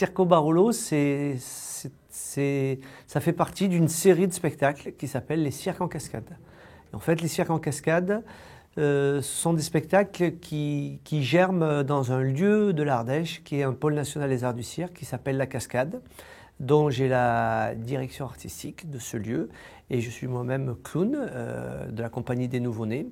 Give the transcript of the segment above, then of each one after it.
Circo Barolo, ça fait partie d'une série de spectacles qui s'appelle les cirques en cascade. Et en fait, les cirques en cascade, ce sont des spectacles qui germent dans un lieu de l'Ardèche, qui est un pôle national des arts du cirque, qui s'appelle La Cascade, dont j'ai la direction artistique de ce lieu. Et je suis moi-même clown de la compagnie des Nouveau-Nés.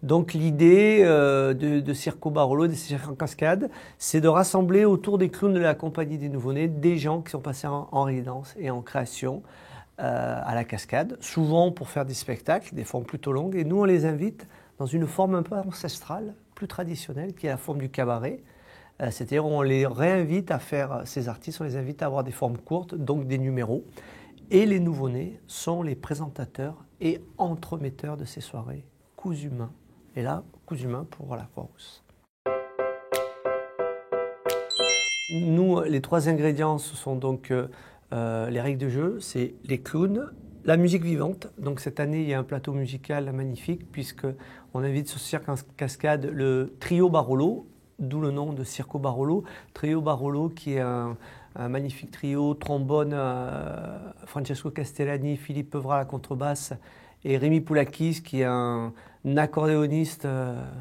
Donc l'idée de Circo Barolo, des cirques en cascade, c'est de rassembler autour des clowns de la compagnie des Nouveau-Nés des gens qui sont passés en résidence et en création à la cascade, souvent pour faire des spectacles, des formes plutôt longues. Et nous, on les invite dans une forme un peu ancestrale, plus traditionnelle, qui est la forme du cabaret. C'est-à-dire on les réinvite à faire, ces artistes, on les invite à avoir des formes courtes, donc des numéros. Et les Nouveau-Nés sont les présentateurs et entremetteurs de ces soirées, coups humains. Et là, coups humains pour la Croix-Rousse. Nous, les trois ingrédients, ce sont donc les règles de jeu, c'est les clowns, la musique vivante. Donc cette année, il y a un plateau musical magnifique puisqu'on invite sur Cirque en cascade le trio Barolo, d'où le nom de Circo Barolo. Trio Barolo qui est un magnifique trio, trombone, Francesco Castellani, Philippe Peuvra à la contrebasse et Rémi Poulakis qui est un accordéoniste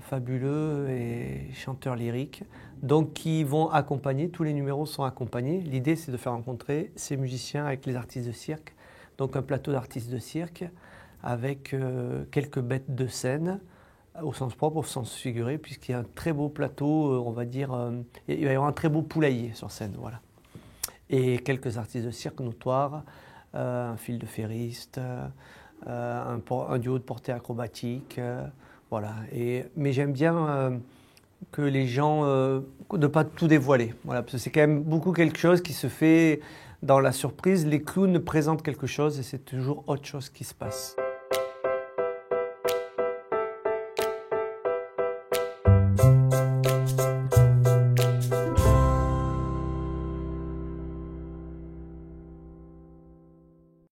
fabuleux et chanteur lyrique. Donc qui vont accompagner, tous les numéros sont accompagnés. L'idée c'est de faire rencontrer ces musiciens avec les artistes de cirque. Donc un plateau d'artistes de cirque avec quelques bêtes de scène au sens propre, au sens figuré, puisqu'il y a un très beau plateau, on va dire, il va y avoir un très beau poulailler sur scène, voilà. Et quelques artistes de cirque notoires, un fil de ferriste, un duo de portée acrobatique, voilà. Mais j'aime bien que les gens, ne pas tout dévoiler, voilà, parce que c'est quand même beaucoup quelque chose qui se fait dans la surprise. Les clowns présentent quelque chose et c'est toujours autre chose qui se passe.